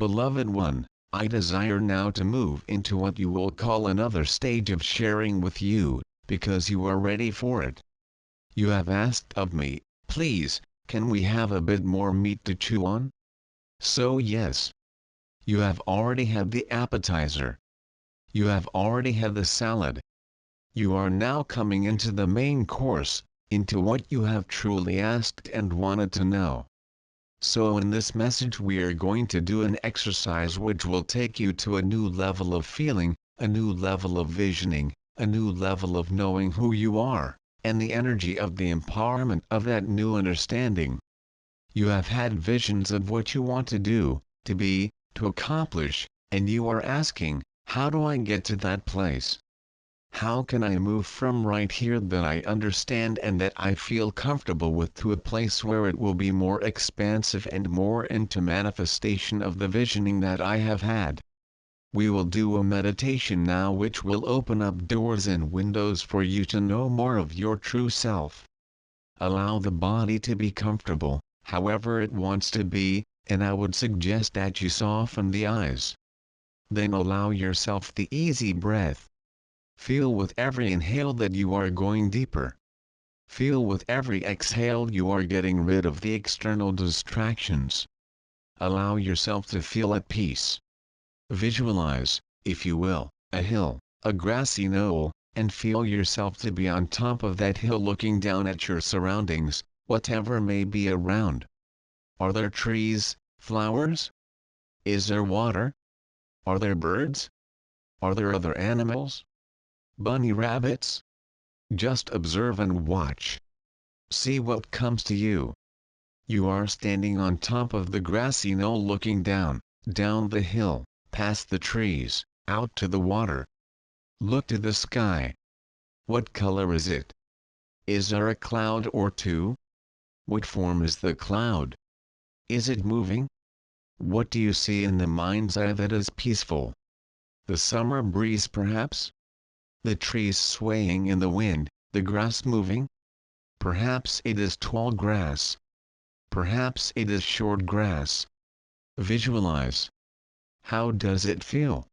Beloved one, I desire now to move into what you will call another stage of sharing with you, because you are ready for it. You have asked of me, please, can we have a bit more meat to chew on? So yes. You have already had the appetizer. You have already had the salad. You are now coming into the main course, into what you have truly asked and wanted to know. So in this message we are going to do an exercise which will take you to a new level of feeling, a new level of visioning, a new level of knowing who you are, and the energy of the empowerment of that new understanding. You have had visions of what you want to do, to be, to accomplish, and you are asking, how do I get to that place? How can I move from right here that I understand and that I feel comfortable with to a place where it will be more expansive and more into manifestation of the visioning that I have had? We will do a meditation now which will open up doors and windows for you to know more of your true self. Allow the body to be comfortable, however it wants to be, and I would suggest that you soften the eyes. Then allow yourself the easy breath. Feel with every inhale that you are going deeper. Feel with every exhale you are getting rid of the external distractions. Allow yourself to feel at peace. Visualize, if you will, a hill, a grassy knoll, and feel yourself to be on top of that hill looking down at your surroundings, whatever may be around. Are there trees, flowers? Is there water? Are there birds? Are there other animals? Bunny rabbits? Just observe and watch. See what comes to you. You are standing on top of the grassy knoll looking down the hill, past the trees, out to the water. Look to the sky. What color is it? Is there a cloud or two? What form is the cloud? Is it moving? What do you see in the mind's eye that is peaceful? The summer breeze perhaps? The trees swaying in the wind, the grass moving? Perhaps it is tall grass. Perhaps it is short grass. Visualize. How does it feel?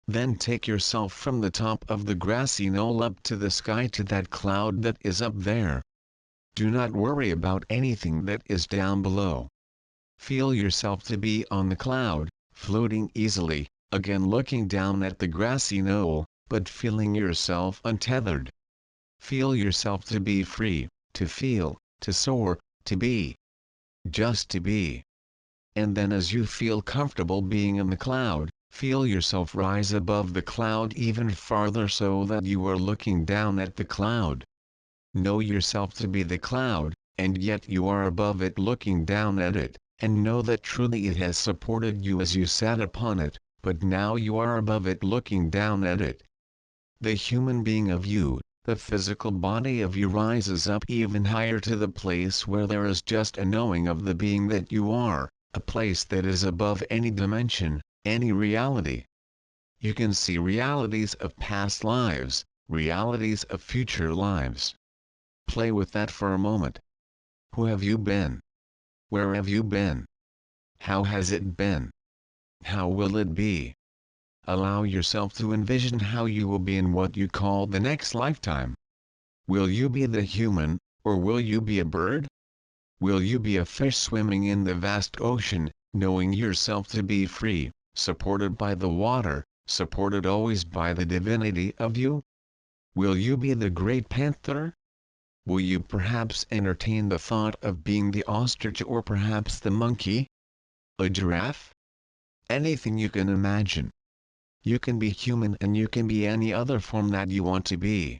Then take yourself from the top of the grassy knoll up to the sky to that cloud that is up there. Do not worry about anything that is down below. Feel yourself to be on the cloud, floating easily, again looking down at the grassy knoll, but feeling yourself untethered. Feel yourself to be free, to feel, to soar, to be. Just to be. And then as you feel comfortable being in the cloud, feel yourself rise above the cloud even farther so that you are looking down at the cloud. Know yourself to be the cloud, and yet you are above it looking down at it, and know that truly it has supported you as you sat upon it, but now you are above it looking down at it. The human being of you, the physical body of you rises up even higher to the place where there is just a knowing of the being that you are, a place that is above any dimension, any reality. You can see realities of past lives, realities of future lives. Play with that for a moment. Who have you been? Where have you been? How has it been? How will it be? Allow yourself to envision how you will be in what you call the next lifetime. Will you be the human, or will you be a bird? Will you be a fish swimming in the vast ocean, knowing yourself to be free, supported by the water, supported always by the divinity of you? Will you be the great panther? Will you perhaps entertain the thought of being the ostrich or perhaps the monkey? A giraffe? Anything you can imagine. You can be human and you can be any other form that you want to be.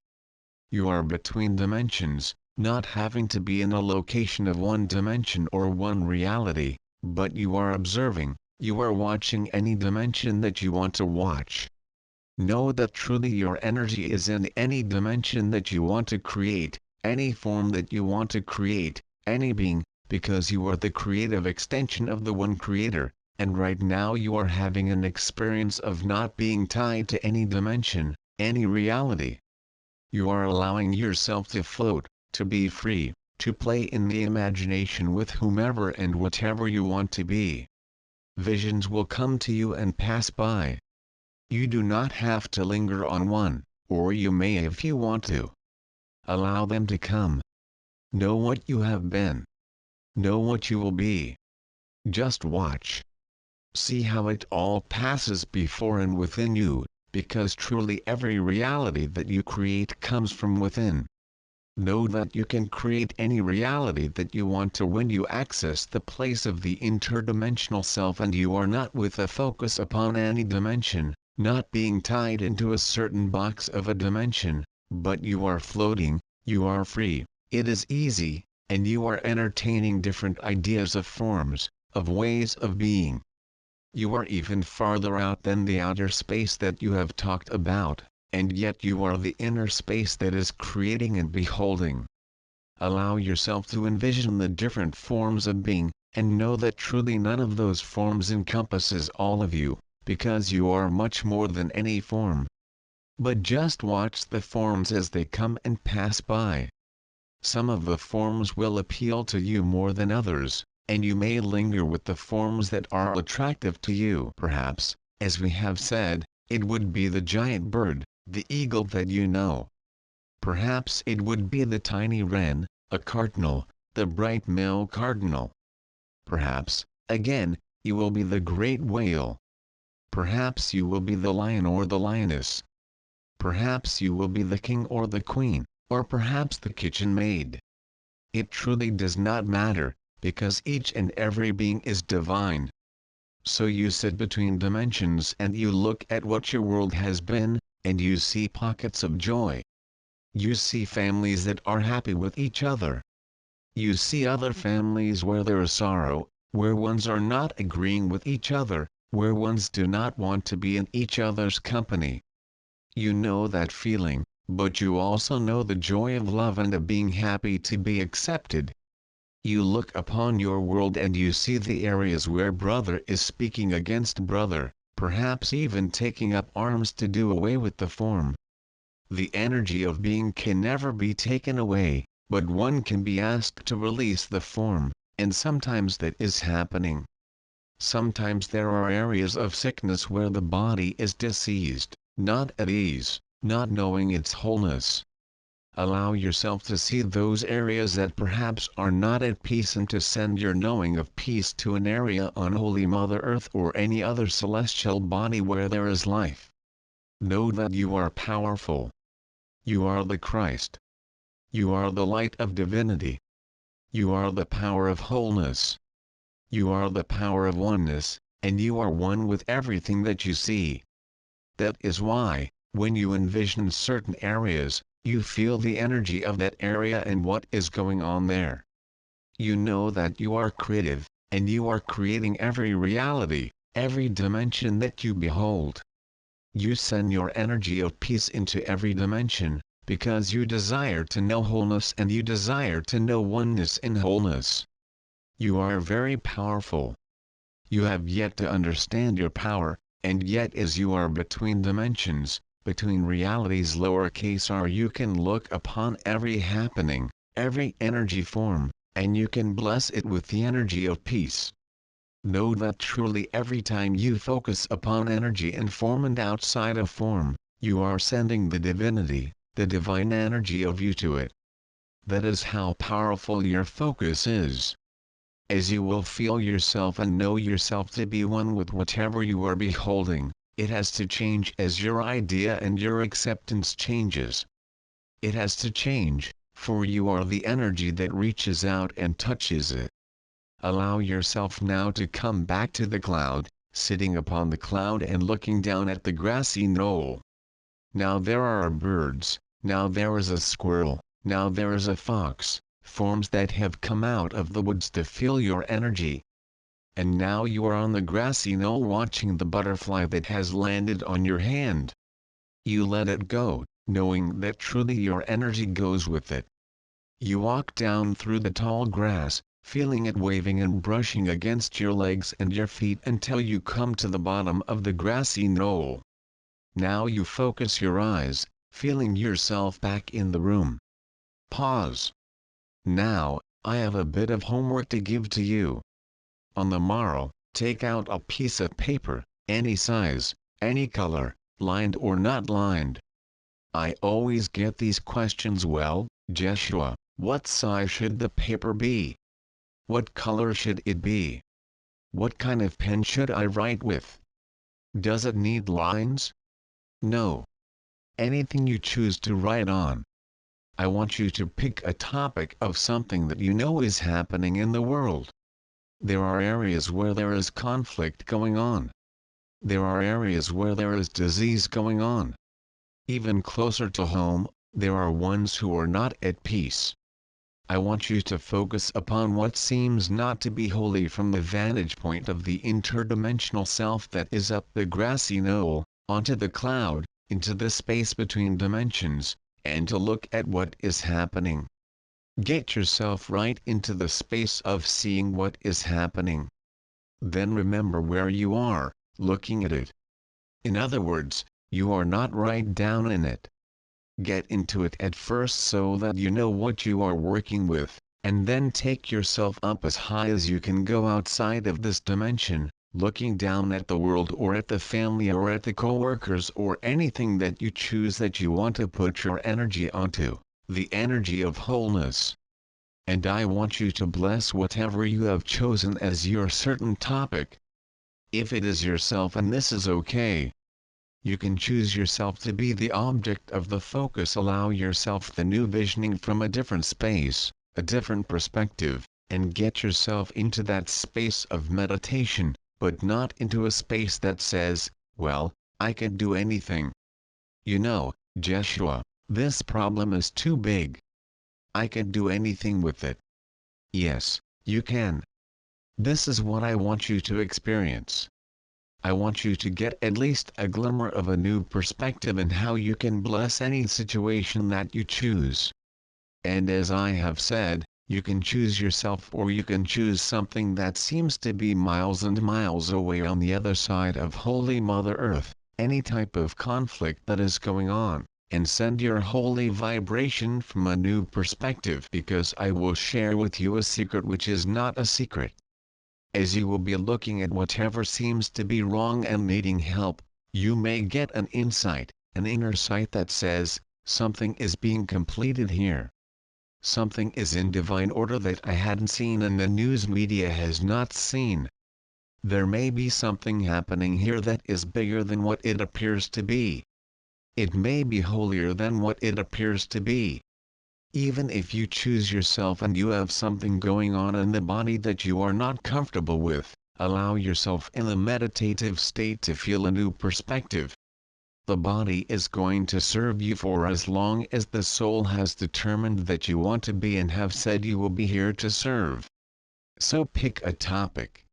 You are between dimensions, not having to be in a location of one dimension or one reality, but you are observing, you are watching any dimension that you want to watch. Know that truly your energy is in any dimension that you want to create, any form that you want to create, any being, because you are the creative extension of the one creator. And right now you are having an experience of not being tied to any dimension, any reality. You are allowing yourself to float, to be free, to play in the imagination with whomever and whatever you want to be. Visions will come to you and pass by. You do not have to linger on one, or you may if you want to. Allow them to come. Know what you have been. Know what you will be. Just watch. See how it all passes before and within you, because truly every reality that you create comes from within. Know that you can create any reality that you want to when you access the place of the interdimensional self, and you are not with a focus upon any dimension, not being tied into a certain box of a dimension, but you are floating, you are free, it is easy, and you are entertaining different ideas of forms, of ways of being. You are even farther out than the outer space that you have talked about, and yet you are the inner space that is creating and beholding. Allow yourself to envision the different forms of being, and know that truly none of those forms encompasses all of you, because you are much more than any form. But just watch the forms as they come and pass by. Some of the forms will appeal to you more than others, and you may linger with the forms that are attractive to you. Perhaps, as we have said, it would be the giant bird, the eagle that you know. Perhaps it would be the tiny wren, a cardinal, the bright male cardinal. Perhaps, again, you will be the great whale. Perhaps you will be the lion or the lioness. Perhaps you will be the king or the queen, or perhaps the kitchen maid. It truly does not matter, because each and every being is divine. So you sit between dimensions and you look at what your world has been, and you see pockets of joy. You see families that are happy with each other. You see other families where there is sorrow, where ones are not agreeing with each other, where ones do not want to be in each other's company. You know that feeling, but you also know the joy of love and of being happy to be accepted. You look upon your world and you see the areas where brother is speaking against brother, perhaps even taking up arms to do away with the form. The energy of being can never be taken away, but one can be asked to release the form, and sometimes that is happening. Sometimes there are areas of sickness where the body is diseased, not at ease, not knowing its wholeness. Allow yourself to see those areas that perhaps are not at peace and to send your knowing of peace to an area on Holy Mother Earth or any other celestial body where there is life. Know that you are powerful. You are the Christ. You are the light of divinity. You are the power of wholeness. You are the power of oneness, and you are one with everything that you see. That is why, when you envision certain areas, you feel the energy of that area and what is going on there. You know that you are creative, and you are creating every reality, every dimension that you behold. You send your energy of peace into every dimension, because you desire to know wholeness and you desire to know oneness in wholeness. You are very powerful. You have yet to understand your power, and yet as you are between dimensions, between realities lowercase r, you can look upon every happening, every energy form, and you can bless it with the energy of peace. Know that truly every time you focus upon energy and form and outside of form, you are sending the divinity, the divine energy of you to it. That is how powerful your focus is. As you will feel yourself and know yourself to be one with whatever you are beholding, it has to change as your idea and your acceptance changes. It has to change, for you are the energy that reaches out and touches it. Allow yourself now to come back to the cloud, sitting upon the cloud and looking down at the grassy knoll. Now there are birds, now there is a squirrel, now there is a fox, forms that have come out of the woods to feel your energy. And now you are on the grassy knoll watching the butterfly that has landed on your hand. You let it go, knowing that truly your energy goes with it. You walk down through the tall grass, feeling it waving and brushing against your legs and your feet until you come to the bottom of the grassy knoll. Now you focus your eyes, feeling yourself back in the room. Pause. Now, I have a bit of homework to give to you. On the morrow, Take out a piece of paper, any size, any color, lined or not lined. I always get these questions. Well, Joshua, what size should the paper be? What color should it be? What kind of pen should I write with? Does it need lines? No. Anything you choose to write on. I want you to pick a topic of something that you know is happening in the world. There are areas where there is conflict going on. There are areas where there is disease going on. Even closer to home, there are ones who are not at peace. I want you to focus upon what seems not to be holy from the vantage point of the interdimensional self that is up the grassy knoll, onto the cloud, into the space between dimensions, and to look at what is happening. Get yourself right into the space of seeing what is happening. Then remember where you are, looking at it. In other words, you are not right down in it. Get into it at first so that you know what you are working with, and then take yourself up as high as you can go outside of this dimension, looking down at the world or at the family or at the co-workers or anything that you choose that you want to put your energy onto, the energy of wholeness. And I want you to bless whatever you have chosen as your certain topic. If it is yourself, and this is okay. You can choose yourself to be the object of the focus. Allow yourself the new visioning from a different space, a different perspective, and get yourself into that space of meditation, but not into a space that says, well, I can do anything. You know, Joshua, this problem is too big. I can do anything with it. Yes, you can. This is what I want you to experience. I want you to get at least a glimmer of a new perspective in how you can bless any situation that you choose. And as I have said, you can choose yourself or you can choose something that seems to be miles and miles away on the other side of Holy Mother Earth, any type of conflict that is going on, and send your holy vibration from a new perspective, because I will share with you a secret which is not a secret. As you will be looking at whatever seems to be wrong and needing help, you may get an insight, an inner sight that says, something is being completed here. Something is in divine order that I hadn't seen and the news media has not seen. There may be something happening here that is bigger than what it appears to be. It may be holier than what it appears to be. Even if you choose yourself and you have something going on in the body that you are not comfortable with, allow yourself in the meditative state to feel a new perspective. The body is going to serve you for as long as the soul has determined that you want to be and have said you will be here to serve. So pick a topic.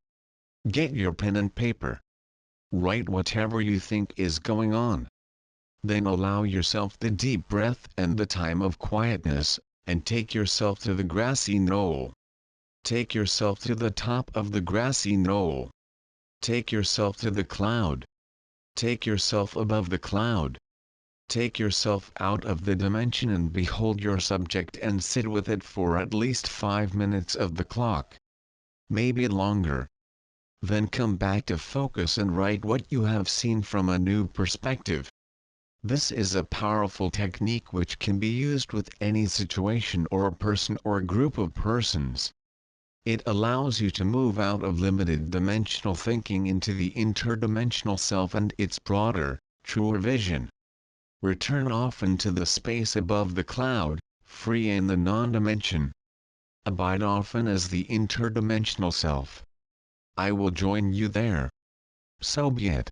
Get your pen and paper. Write whatever you think is going on. Then allow yourself the deep breath and the time of quietness, and take yourself to the grassy knoll. Take yourself to the top of the grassy knoll. Take yourself to the cloud. Take yourself above the cloud. Take yourself out of the dimension and behold your subject and sit with it for at least 5 minutes of the clock. Maybe longer. Then come back to focus and write what you have seen from a new perspective. This is a powerful technique which can be used with any situation or a person or a group of persons. It allows you to move out of limited dimensional thinking into the interdimensional self and its broader, truer vision. Return often to the space above the cloud, free in the non-dimension. Abide often as the interdimensional self. I will join you there. So be it.